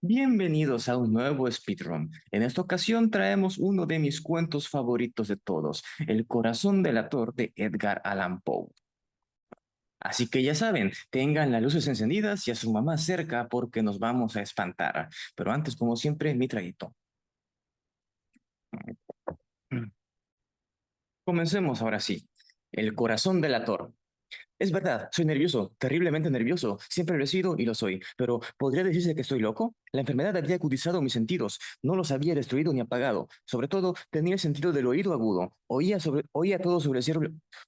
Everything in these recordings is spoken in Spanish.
Bienvenidos a un nuevo speedrun. En esta ocasión traemos uno de mis cuentos favoritos de todos, El corazón del ator de Edgar Allan Poe. Así que ya saben, tengan las luces encendidas y a su mamá cerca porque nos vamos a espantar. Pero antes, como siempre, mi traguito. Comencemos ahora sí. El corazón del ator. Es verdad, soy nervioso, terriblemente nervioso. Siempre lo he sido y lo soy. Pero ¿podría decirse que estoy loco? La enfermedad había agudizado mis sentidos. No los había destruido ni apagado. Sobre todo, tenía el sentido del oído agudo. Oía todo sobre el cielo,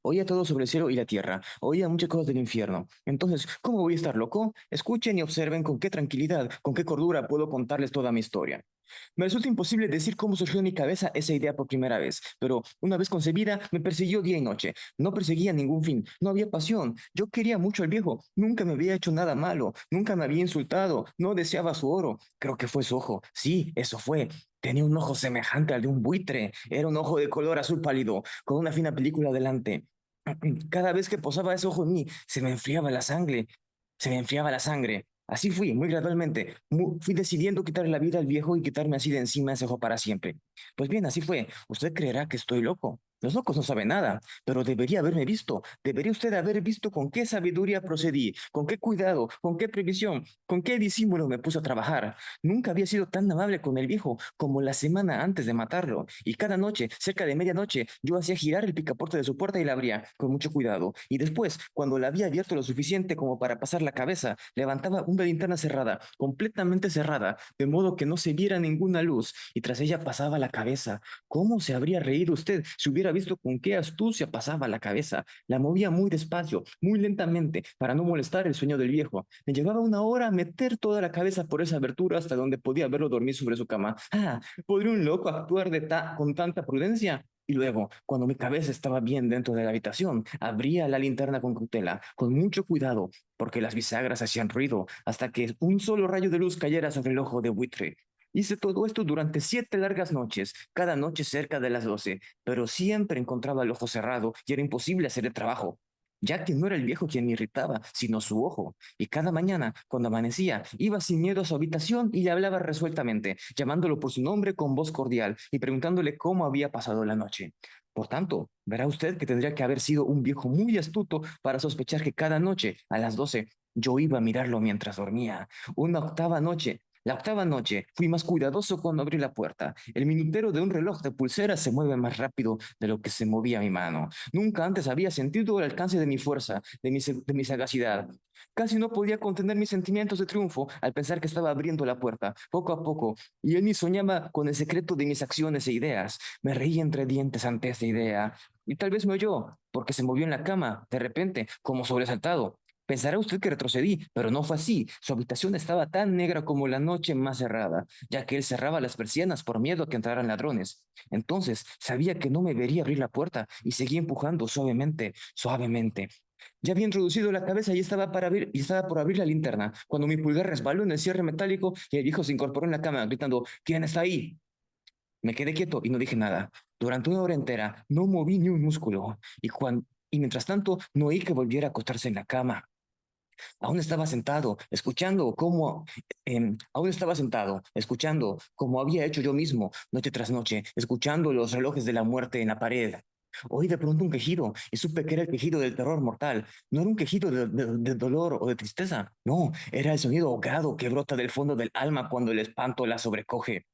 oía todo sobre el cielo y la tierra. Oía muchas cosas del infierno. Entonces, ¿cómo voy a estar loco? Escuchen y observen con qué tranquilidad, con qué cordura puedo contarles toda mi historia. Me resulta imposible decir cómo surgió en mi cabeza esa idea por primera vez, pero una vez concebida me persiguió día y noche. No perseguía ningún fin, no había pasión. Yo quería mucho al viejo, nunca me había hecho nada malo, nunca me había insultado, no deseaba su oro. Creo que fue su ojo. Sí, eso fue. Tenía un ojo semejante al de un buitre. Era un ojo de color azul pálido, con una fina película delante. Cada vez que posaba ese ojo en mí, se me enfriaba la sangre. Se me enfriaba la sangre. Así fui, muy gradualmente. Fui decidiendo quitarle la vida al viejo y quitarme así de encima ese ojo para siempre. Pues bien, así fue. Usted creerá que estoy loco. Los locos no saben nada, pero debería haberme visto. Debería usted haber visto con qué sabiduría procedí, con qué cuidado, con qué previsión, con qué disimulo me puse a trabajar. Nunca había sido tan amable con el viejo como la semana antes de matarlo. Y cada noche, cerca de medianoche, yo hacía girar el picaporte de su puerta y la abría con mucho cuidado. Y después, cuando la había abierto lo suficiente como para pasar la cabeza, levantaba una linterna cerrada, completamente cerrada, de modo que no se viera ninguna luz, y tras ella pasaba la cabeza. ¿Cómo se habría reído usted si hubiera visto con qué astucia pasaba la cabeza? La movía muy despacio, muy lentamente, para no molestar el sueño del viejo. Me llevaba una hora meter toda la cabeza por esa abertura hasta donde podía verlo dormir sobre su cama. Ah, ¿podría un loco actuar con tanta prudencia? Y luego, cuando mi cabeza estaba bien dentro de la habitación, abría la linterna con cautela, con mucho cuidado, porque las bisagras hacían ruido, hasta que un solo rayo de luz cayera sobre el ojo de buitre. Hice todo esto durante 7 largas noches, cada noche cerca de las 12, pero siempre encontraba el ojo cerrado y era imposible hacer el trabajo, ya que no era el viejo quien me irritaba, sino su ojo. Y cada mañana, cuando amanecía, iba sin miedo a su habitación y le hablaba resueltamente, llamándolo por su nombre con voz cordial y preguntándole cómo había pasado la noche. Por tanto, verá usted que tendría que haber sido un viejo muy astuto para sospechar que cada noche, a las 12, yo iba a mirarlo mientras dormía. La octava noche, fui más cuidadoso cuando abrí la puerta. El minutero de un reloj de pulsera se mueve más rápido de lo que se movía mi mano. Nunca antes había sentido el alcance de mi fuerza, de mi sagacidad. Casi no podía contener mis sentimientos de triunfo al pensar que estaba abriendo la puerta, poco a poco, y él ni soñaba con el secreto de mis acciones e ideas. Me reí entre dientes ante esta idea, y tal vez me oyó, porque se movió en la cama, de repente, como sobresaltado. Pensará usted que retrocedí, pero no fue así. Su habitación estaba tan negra como la noche más cerrada, ya que él cerraba las persianas por miedo a que entraran ladrones. Entonces sabía que no me vería abrir la puerta y seguí empujando suavemente, suavemente. Ya había introducido la cabeza y estaba por abrir la linterna, cuando mi pulgar resbaló en el cierre metálico y el viejo se incorporó en la cama, gritando: ¿Quién está ahí? Me quedé quieto y no dije nada. Durante una hora entera no moví ni un músculo, y mientras tanto no oí que volviera a acostarse en la cama. Aún estaba sentado, escuchando como había hecho yo mismo, noche tras noche, escuchando los relojes de la muerte en la pared. Oí de pronto un quejido y supe que era el quejido del terror mortal. No era un quejido de dolor o de tristeza, no, era el sonido ahogado que brota del fondo del alma cuando el espanto la sobrecoge.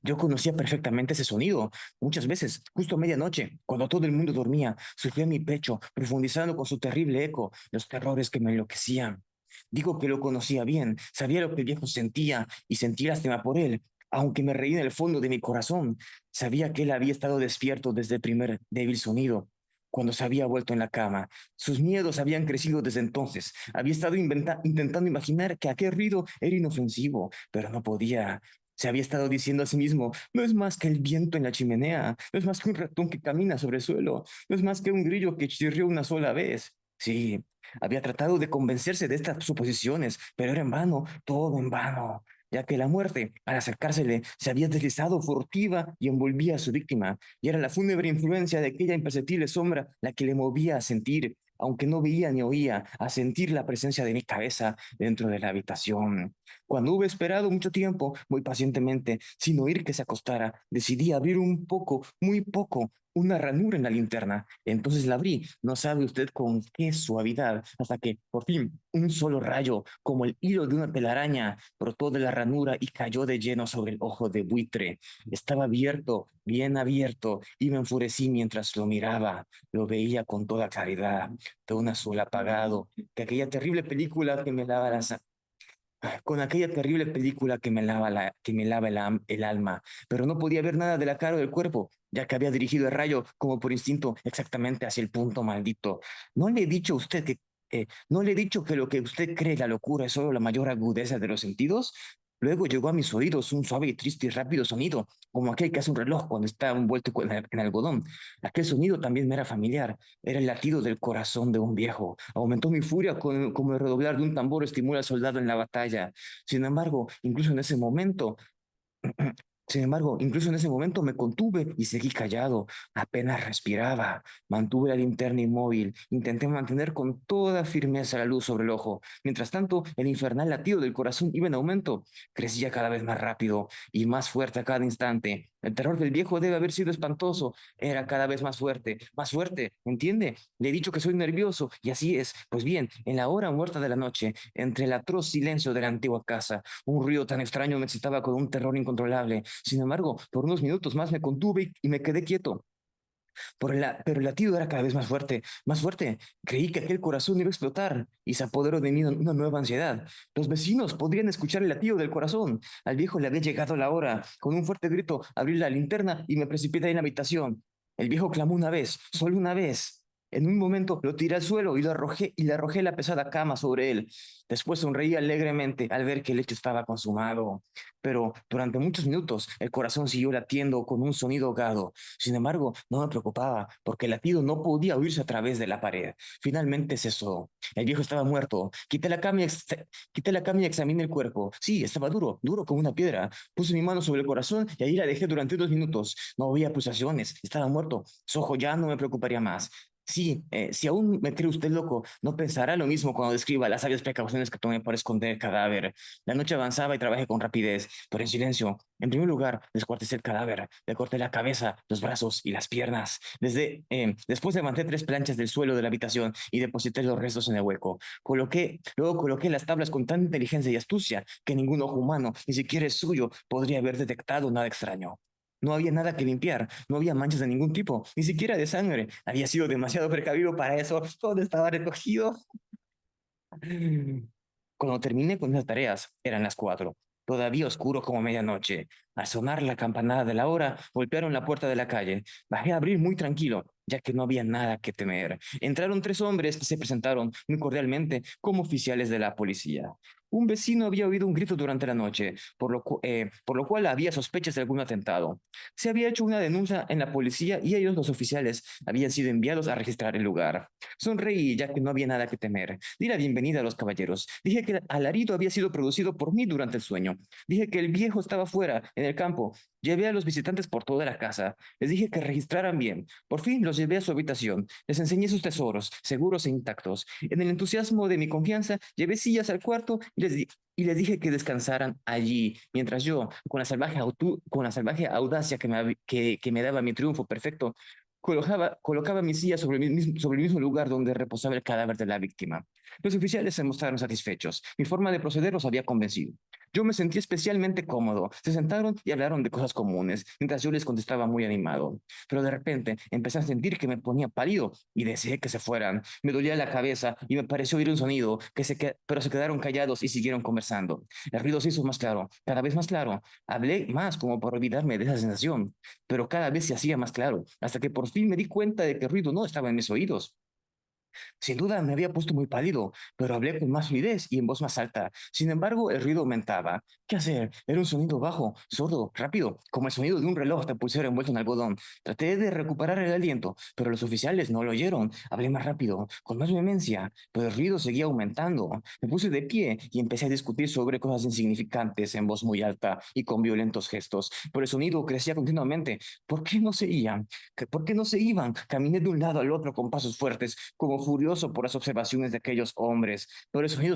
Yo conocía perfectamente ese sonido. Muchas veces, justo a medianoche, cuando todo el mundo dormía, sufría en mi pecho, profundizando con su terrible eco los terrores que me enloquecían. Digo que lo conocía bien, sabía lo que el viejo sentía y sentí lástima por él, aunque me reí en el fondo de mi corazón. Sabía que él había estado despierto desde el primer débil sonido, cuando se había vuelto en la cama. Sus miedos habían crecido desde entonces. Había estado intentando imaginar que aquel ruido era inofensivo, pero no podía. Se había estado diciendo a sí mismo: no es más que el viento en la chimenea, no es más que un ratón que camina sobre el suelo, no es más que un grillo que chirrió una sola vez. Sí, había tratado de convencerse de estas suposiciones, pero era en vano, todo en vano, ya que la muerte, al acercársele, se había deslizado furtiva y envolvía a su víctima, y era la fúnebre influencia de aquella imperceptible sombra la que le movía a sentir aunque no veía ni oía, a sentir la presencia de mi cabeza dentro de la habitación. Cuando hube esperado mucho tiempo, muy pacientemente, sin oír que se acostara, decidí abrir un poco, muy poco, una ranura en la linterna. Entonces la abrí, no sabe usted con qué suavidad, hasta que por fin un solo rayo, como el hilo de una telaraña, brotó de la ranura y cayó de lleno sobre el ojo de buitre. Estaba abierto, bien abierto, y me enfurecí mientras lo miraba. Lo veía con toda claridad, de un azul apagado, que aquella terrible película que me lava con aquella terrible película que me lava, que me lava el alma, pero no podía ver nada de la cara o del cuerpo, ya que había dirigido el rayo como por instinto exactamente hacia el punto maldito. ¿No le he dicho a usted que, no le he dicho que lo que usted cree la locura es solo la mayor agudeza de los sentidos? Luego llegó a mis oídos un suave y triste y rápido sonido, como aquel que hace un reloj cuando está envuelto en algodón. Aquel sonido también me era familiar, era el latido del corazón de un viejo. Aumentó mi furia como el redoblar de un tambor estimula al soldado en la batalla. Sin embargo, incluso en ese momento, sin embargo, incluso en ese momento me contuve y seguí callado. Apenas respiraba. Mantuve la linterna inmóvil. Intenté mantener con toda firmeza la luz sobre el ojo. Mientras tanto, el infernal latido del corazón iba en aumento. Crecía cada vez más rápido y más fuerte a cada instante. El terror del viejo debe haber sido espantoso. Era cada vez más fuerte, ¿entiende? Le he dicho que soy nervioso y así es. Pues bien, en la hora muerta de la noche, entre el atroz silencio de la antigua casa, un ruido tan extraño me excitaba con un terror incontrolable. Sin embargo, por unos minutos más me contuve y me quedé quieto. Pero el latido era cada vez más fuerte, más fuerte. Creí que aquel corazón iba a explotar y se apoderó de mí una nueva ansiedad. Los vecinos podrían escuchar el latido del corazón. Al viejo le había llegado la hora. Con un fuerte grito abrí la linterna y me precipité en la habitación. El viejo clamó una vez, solo una vez. En un momento lo tiré al suelo y le arrojé la pesada cama sobre él. Después sonreí alegremente al ver que el hecho estaba consumado. Pero durante muchos minutos el corazón siguió latiendo con un sonido ahogado. Sin embargo, no me preocupaba, porque el latido no podía oírse a través de la pared. Finalmente cesó. El viejo estaba muerto. Quité la cama y examiné el cuerpo. Sí, estaba duro, duro como una piedra. Puse mi mano sobre el corazón y ahí la dejé durante 2 minutos. No había pulsaciones, estaba muerto. Su ojo ya no me preocuparía más. Sí, si aún me cree usted loco, no pensará lo mismo cuando describa las sabias precauciones que tomé para esconder el cadáver. La noche avanzaba y trabajé con rapidez, pero en silencio. En primer lugar, descuarticé el cadáver, le corté la cabeza, los brazos y las piernas. Después levanté 3 planchas del suelo de la habitación y deposité los restos en el hueco. Luego coloqué las tablas con tanta inteligencia y astucia que ningún ojo humano, ni siquiera el suyo, podría haber detectado nada extraño. No había nada que limpiar, no había manchas de ningún tipo, ni siquiera de sangre. Había sido demasiado precavido para eso. Todo estaba recogido. Cuando terminé con las tareas, eran las 4, todavía oscuro como medianoche. Al sonar la campanada de la hora, golpearon la puerta de la calle. Bajé a abrir muy tranquilo, ya que no había nada que temer. Entraron 3 hombres que se presentaron muy cordialmente como oficiales de la policía. Un vecino había oído un grito durante la noche, por lo cual había sospechas de algún atentado. Se había hecho una denuncia en la policía y ellos, los oficiales, habían sido enviados a registrar el lugar. Sonreí, ya que no había nada que temer. Di la bienvenida a los caballeros. Dije que el alarido había sido producido por mí durante el sueño. Dije que el viejo estaba fuera, en el campo. Llevé a los visitantes por toda la casa. Les dije que registraran bien. Por fin los llevé a su habitación. Les enseñé sus tesoros, seguros e intactos. En el entusiasmo de mi confianza, llevé sillas al cuarto y les dije que descansaran allí, mientras yo, con la salvaje audacia que me daba mi triunfo perfecto, colocaba mi silla sobre el mismo lugar donde reposaba el cadáver de la víctima. Los oficiales se mostraron satisfechos. Mi forma de proceder los había convencido. Yo me sentí especialmente cómodo. Se sentaron y hablaron de cosas comunes, mientras yo les contestaba muy animado. Pero de repente empecé a sentir que me ponía pálido y deseé que se fueran. Me dolía la cabeza y me pareció oír un sonido, pero se quedaron callados y siguieron conversando. El ruido se hizo más claro, cada vez más claro. Hablé más como por olvidarme de esa sensación, pero cada vez se hacía más claro, hasta que por fin me di cuenta de que el ruido no estaba en mis oídos. Sin duda me había puesto muy pálido, pero hablé con más fluidez y en voz más alta. Sin embargo, el ruido aumentaba. ¿Qué hacer? Era un sonido bajo, sordo, rápido, como el sonido de un reloj de pulsera envuelto en algodón. Traté de recuperar el aliento, pero los oficiales no lo oyeron. Hablé más rápido, con más vehemencia, pero el ruido seguía aumentando. Me puse de pie y empecé a discutir sobre cosas insignificantes en voz muy alta y con violentos gestos. Pero el sonido crecía continuamente. ¿Por qué no se iban? ¿Por qué no se iban? Caminé de un lado al otro con pasos fuertes, como furioso por las observaciones de aquellos hombres, pero el sonido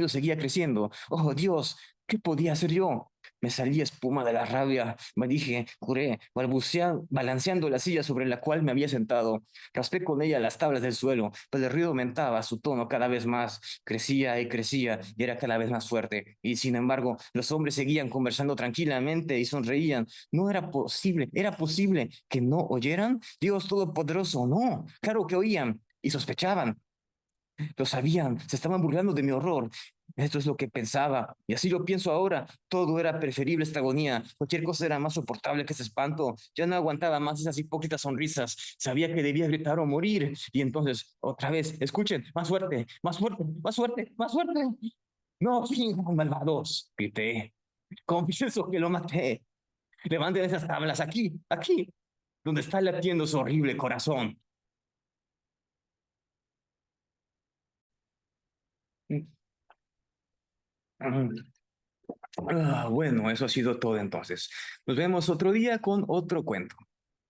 seguía creciendo. ¡Oh, Dios! ¿Qué podía hacer yo? Me salía espuma de la rabia. Me dije, juré, balanceando la silla sobre la cual me había sentado. Raspé con ella las tablas del suelo, pero el ruido aumentaba, su tono cada vez más, crecía y era cada vez más fuerte. Y sin embargo, los hombres seguían conversando tranquilamente y sonreían. No era posible que no oyeran. Dios Todopoderoso, no, claro que oían y sospechaban. Lo sabían, se estaban burlando de mi horror. Esto es lo que pensaba, y así lo pienso ahora. Todo era preferible esta agonía. Cualquier cosa era más soportable que ese espanto. Ya no aguantaba más esas hipócritas sonrisas. Sabía que debía gritar o morir. Y entonces, otra vez, escuchen, más fuerte, más fuerte, más fuerte, más fuerte. No finjan, malvados, grité. Confieso que lo maté. Levanten esas tablas aquí, aquí, donde está latiendo su horrible corazón. Bueno, eso ha sido todo entonces. Nos vemos otro día con otro cuento.